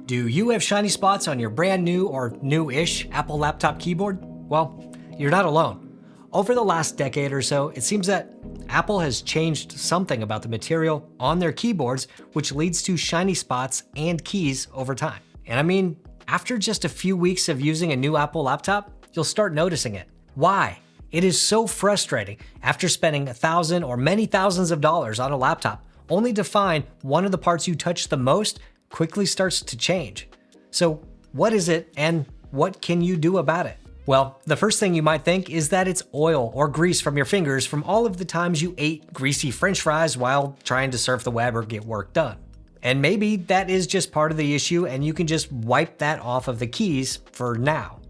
Do you have shiny spots on your brand new or new-ish Apple laptop keyboard? Well, you're not alone. Over the last decade or so, it seems that Apple has changed something about the material on their keyboards, which leads to shiny spots and keys over time. And I mean, after just a few weeks of using a new Apple laptop, you'll start noticing it. Why? It is so frustrating after spending $1,000 or many thousands of dollars on a laptop, only to find one of the parts you touch the most quickly starts to change. So what is it and what can you do about it? Well, the first thing you might think is that it's oil or grease from your fingers from all of the times you ate greasy French fries while trying to surf the web or get work done. And maybe that is just part of the issue and you can just wipe that off of the keys for now.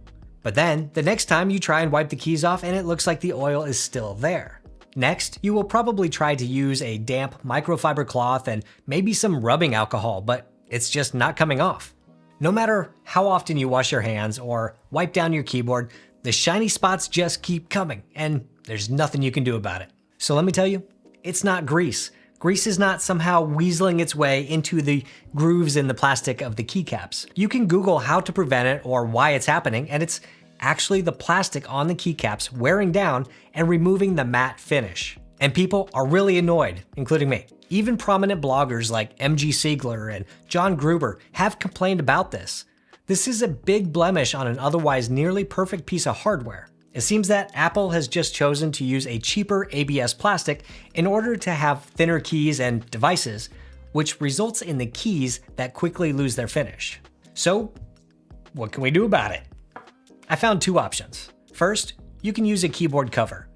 But then the next time you try and wipe the keys off and it looks like the oil is still there. Next, you will probably try to use a damp microfiber cloth and maybe some rubbing alcohol, but it's just not coming off. No matter how often you wash your hands or wipe down your keyboard, the shiny spots just keep coming and there's nothing you can do about it. So let me tell you, it's not grease. Grease is not somehow weaseling its way into the grooves in the plastic of the keycaps. You can Google how to prevent it or why it's happening, and it's actually the plastic on the keycaps wearing down and removing the matte finish. And people are really annoyed, including me. Even prominent bloggers like MG Siegler and John Gruber have complained about this. This is a big blemish on an otherwise nearly perfect piece of hardware. It seems that Apple has just chosen to use a cheaper ABS plastic in order to have thinner keys and devices, which results in the keys that quickly lose their finish. So, what can we do about it? I found two options. First, you can use a keyboard cover.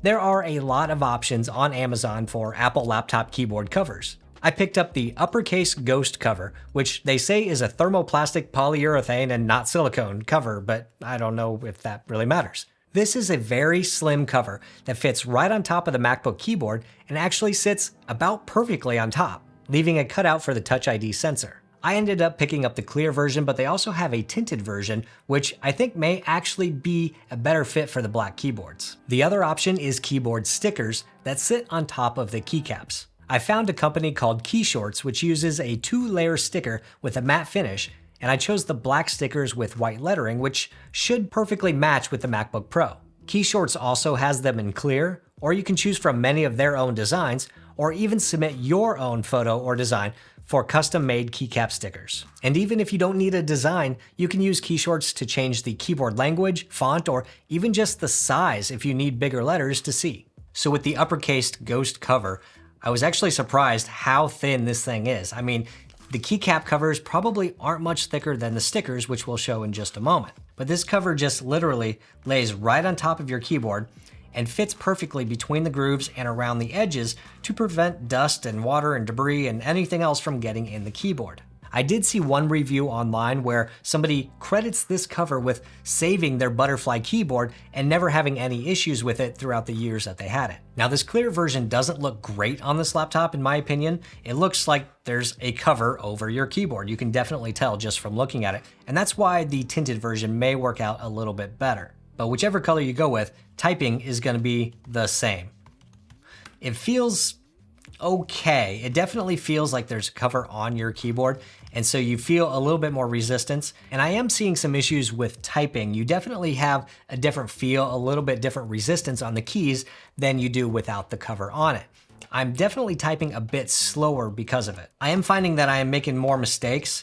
There are a lot of options on Amazon for Apple laptop keyboard covers. I picked up the uppercase Ghost cover, which they say is a thermoplastic polyurethane and not silicone cover, but I don't know if that really matters. This is a very slim cover that fits right on top of the MacBook keyboard and actually sits about perfectly on top, leaving a cutout for the Touch ID sensor. I ended up picking up the clear version, but they also have a tinted version, which I think may actually be a better fit for the black keyboards. The other option is keyboard stickers that sit on top of the keycaps. I found a company called Keyshorts, which uses a 2-layer sticker with a matte finish, and I chose the black stickers with white lettering, which should perfectly match with the MacBook Pro. Keyshorts also has them in clear, or you can choose from many of their own designs, or even submit your own photo or design for custom-made keycap stickers. And even if you don't need a design, you can use Keyshorts to change the keyboard language, font, or even just the size if you need bigger letters to see. So with the uppercase Ghost cover, I was actually surprised how thin this thing is. I mean, the keycap covers probably aren't much thicker than the stickers, which we'll show in just a moment. But this cover just literally lays right on top of your keyboard and fits perfectly between the grooves and around the edges to prevent dust and water and debris and anything else from getting in the keyboard. I did see one review online where somebody credits this cover with saving their butterfly keyboard and never having any issues with it throughout the years that they had it. Now, this clear version doesn't look great on this laptop in my opinion. It looks like there's a cover over your keyboard. You can definitely tell just from looking at it, and that's why the tinted version may work out a little bit better. But whichever color you go with, typing is going to be the same. It feels okay. It definitely feels like there's a cover on your keyboard, and so you feel a little bit more resistance. And I am seeing some issues with typing. You definitely have a different feel, a little bit different resistance on the keys than you do without the cover on it. I'm definitely typing a bit slower because of it. I am finding that I am making more mistakes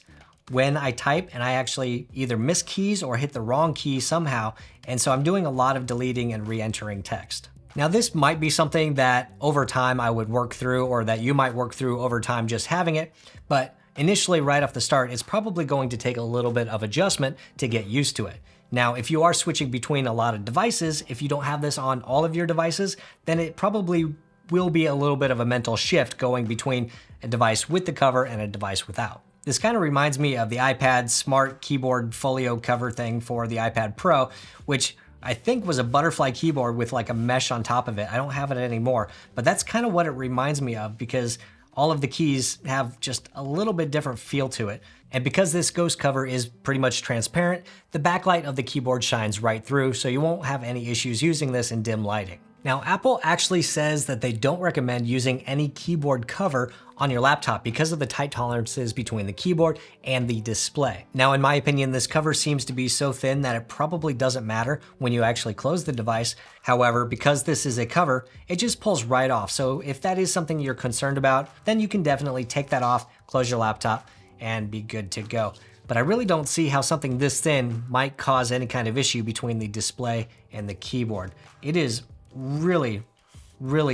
when I type, and I actually either miss keys or hit the wrong key somehow, and so I'm doing a lot of deleting and re-entering text. Now, this might be something that over time I would work through, or that you might work through over time just having it, but initially right off the start, it's probably going to take a little bit of adjustment to get used to it. Now, if you are switching between a lot of devices, if you don't have this on all of your devices, then it probably will be a little bit of a mental shift going between a device with the cover and a device without. This kind of reminds me of the iPad Smart Keyboard Folio cover thing for the iPad Pro, which I think was a butterfly keyboard with like a mesh on top of it. I don't have it anymore, but that's kind of what it reminds me of because all of the keys have just a little bit different feel to it. And because this Ghost cover is pretty much transparent, the backlight of the keyboard shines right through, so you won't have any issues using this in dim lighting. Now, Apple actually says that they don't recommend using any keyboard cover on your laptop because of the tight tolerances between the keyboard and the display. Now, in my opinion, this cover seems to be so thin that it probably doesn't matter when you actually close the device. However, because this is a cover, it just pulls right off. So if that is something you're concerned about, then you can definitely take that off, close your laptop, and be good to go. But I really don't see how something this thin might cause any kind of issue between the display and the keyboard. It is really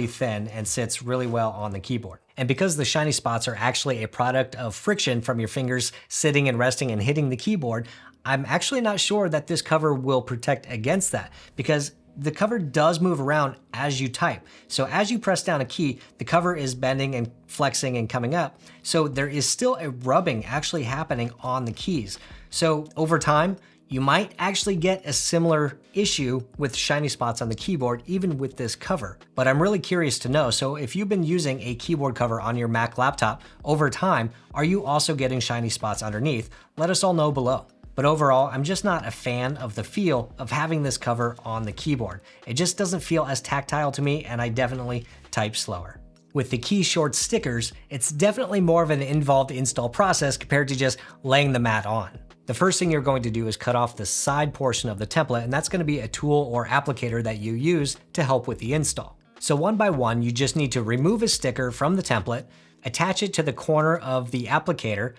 thin and sits really well on the keyboard. And because the shiny spots are actually a product of friction from your fingers sitting and resting and hitting the keyboard, I'm actually not sure that this cover will protect against that, because the cover does move around as you type. So as you press down a key, the cover is bending and flexing and coming up. So there is still a rubbing actually happening on the keys. So over time, you might actually get a similar issue with shiny spots on the keyboard, even with this cover. But I'm really curious to know, so if you've been using a keyboard cover on your Mac laptop over time, are you also getting shiny spots underneath? Let us all know below. But overall, I'm just not a fan of the feel of having this cover on the keyboard. It just doesn't feel as tactile to me, and I definitely type slower. With the key short stickers, it's definitely more of an involved install process compared to just laying the mat on. The first thing you're going to do is cut off the side portion of the template, and that's going to be a tool or applicator that you use to help with the install. So one by one, you just need to remove a sticker from the template, attach it to the corner of the applicator,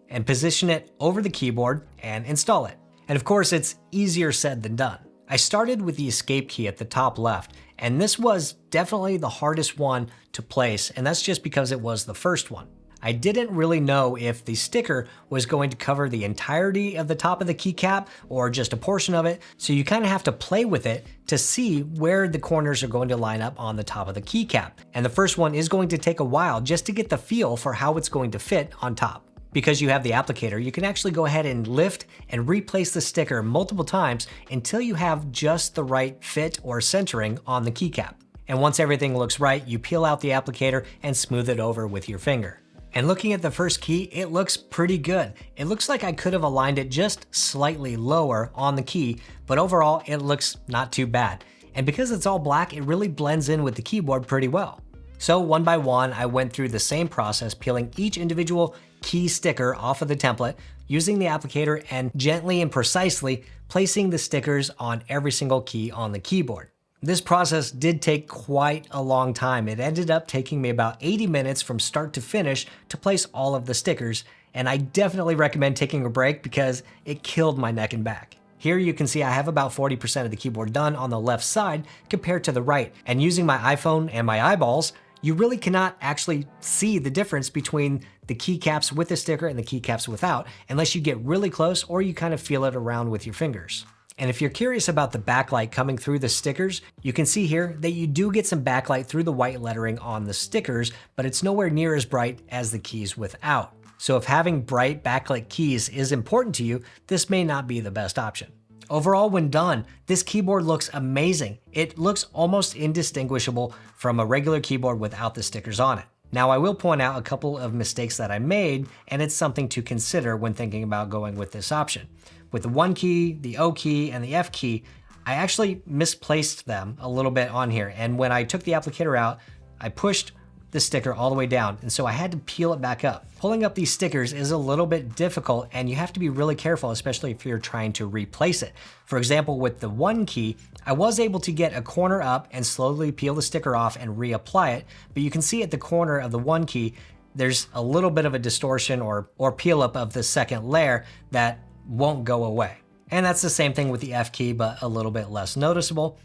and position it over the keyboard and install it. And of course, it's easier said than done. I started with the escape key at the top left, and this was definitely the hardest one to place, and that's just because it was the first one. I didn't really know if the sticker was going to cover the entirety of the top of the keycap or just a portion of it, so you kind of have to play with it to see where the corners are going to line up on the top of the keycap. And the first one is going to take a while just to get the feel for how it's going to fit on top. Because you have the applicator, you can actually go ahead and lift and replace the sticker multiple times until you have just the right fit or centering on the keycap. And once everything looks right, you peel out the applicator and smooth it over with your finger. And looking at the first key, it looks pretty good. It looks like I could have aligned it just slightly lower on the key, but overall it looks not too bad. And because it's all black, it really blends in with the keyboard pretty well. So one by one, I went through the same process, peeling each individual key sticker off of the template, using the applicator and gently and precisely placing the stickers on every single key on the keyboard. This process did take quite a long time. It ended up taking me about 80 minutes from start to finish to place all of the stickers, and I definitely recommend taking a break because it killed my neck and back. Here you can see I have about 40% of the keyboard done on the left side compared to the right, and using my iPhone and my eyeballs, you really cannot actually see the difference between the keycaps with the sticker and the keycaps without unless you get really close or you kind of feel it around with your fingers. And if you're curious about the backlight coming through the stickers, you can see here that you do get some backlight through the white lettering on the stickers, but it's nowhere near as bright as the keys without. So if having bright backlit keys is important to you, this may not be the best option. Overall, when done, this keyboard looks amazing. It looks almost indistinguishable from a regular keyboard without the stickers on it. Now, I will point out a couple of mistakes that I made, and it's something to consider when thinking about going with this option. With the 1 key, the O key, and the F key, I actually misplaced them a little bit on here, and when I took the applicator out, I pushed the sticker all the way down, and so I had to peel it back up. Pulling up these stickers is a little bit difficult, and you have to be really careful, especially if you're trying to replace it. For example, with the 1 key, I was able to get a corner up and slowly peel the sticker off and reapply it, but you can see at the corner of the 1 key, there's a little bit of a distortion or peel up of the second layer that won't go away. And that's the same thing with the F key, but a little bit less noticeable.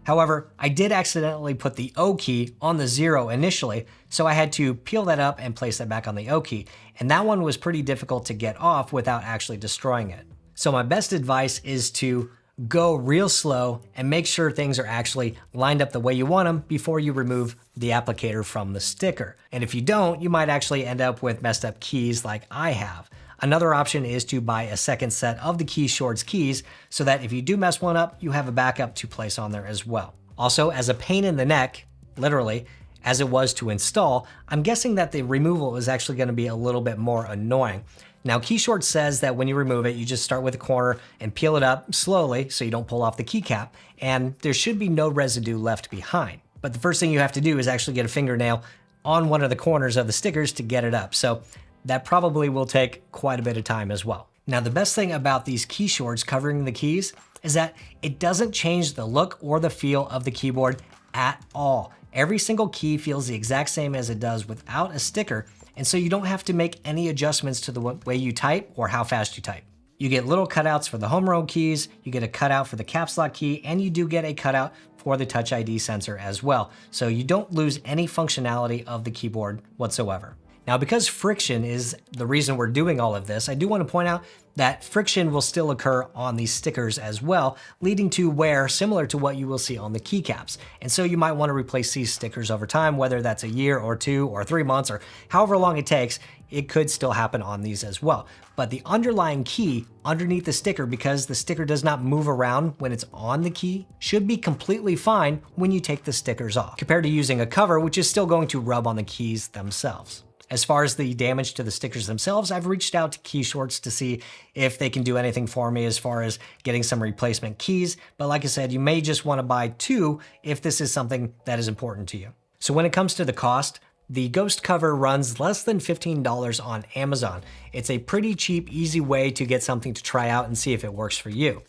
However, I did accidentally put the O key on the 0 initially, so I had to peel that up and place that back on the O key, and that one was pretty difficult to get off without actually destroying it. So my best advice is to go real slow and make sure things are actually lined up the way you want them before you remove the applicator from the sticker. And if you don't, you might actually end up with messed up keys like I have. Another option is to buy a second set of the key shorts keys so that if you do mess one up, you have a backup to place on there as well. Also, as a pain in the neck, literally, as it was to install, I'm guessing that the removal is actually going to be a little bit more annoying. Now, KeyShort says that when you remove it, you just start with the corner and peel it up slowly so you don't pull off the keycap, and there should be no residue left behind. But the first thing you have to do is actually get a fingernail on one of the corners of the stickers to get it up. So that probably will take quite a bit of time as well. Now, the best thing about these KeyShorts covering the keys is that it doesn't change the look or the feel of the keyboard at all. Every single key feels the exact same as it does without a sticker, and so you don't have to make any adjustments to the way you type or how fast you type. You get little cutouts for the home row keys, you get a cutout for the caps lock key, and you do get a cutout for the Touch ID sensor as well. So you don't lose any functionality of the keyboard whatsoever. Now, because friction is the reason we're doing all of this, I do want to point out that friction will still occur on these stickers as well, leading to wear similar to what you will see on the keycaps. And so you might want to replace these stickers over time, whether that's a year or 2 or 3 months or however long it takes. It could still happen on these as well. But the underlying key underneath the sticker, because the sticker does not move around when it's on the key, should be completely fine when you take the stickers off, compared to using a cover, which is still going to rub on the keys themselves. As far as the damage to the stickers themselves, I've reached out to KeyShorts to see if they can do anything for me as far as getting some replacement keys. But like I said, you may just want to buy 2 if this is something that is important to you. So when it comes to the cost, the Ghost cover runs less than $15 on Amazon. It's a pretty cheap, easy way to get something to try out and see if it works for you.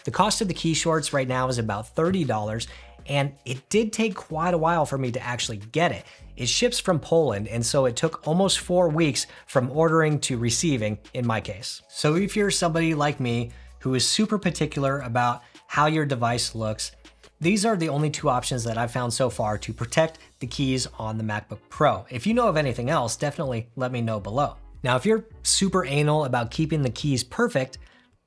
The cost of the KeyShorts right now is about $30, and it did take quite a while for me to actually get it. It ships from Poland, and so it took almost 4 weeks from ordering to receiving in my case. So if you're somebody like me who is super particular about how your device looks, these are the only 2 options that I've found so far to protect the keys on the MacBook Pro. If you know of anything else, definitely let me know below. Now, if you're super anal about keeping the keys perfect,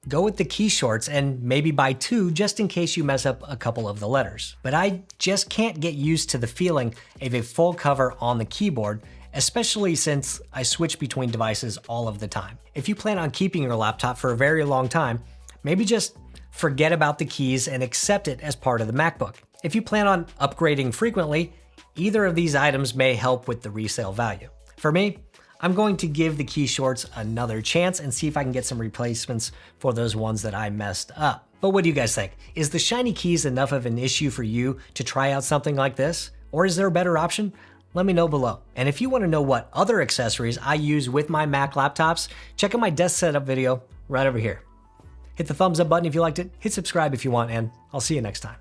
go with the KeyShorts and maybe buy 2 just in case you mess up a couple of the letters. But I just can't get used to the feeling of a full cover on the keyboard, especially since I switch between devices all of the time. If you plan on keeping your laptop for a very long time, maybe just forget about the keys and accept it as part of the MacBook. If you plan on upgrading frequently, either of these items may help with the resale value. For me, I'm going to give the KeyShorts another chance and see if I can get some replacements for those ones that I messed up. But what do you guys think? Is the shiny keys enough of an issue for you to try out something like this? Or is there a better option? Let me know below. And if you want to know what other accessories I use with my Mac laptops, check out my desk setup video right over here. Hit the thumbs up button if you liked it, hit subscribe if you want, and I'll see you next time.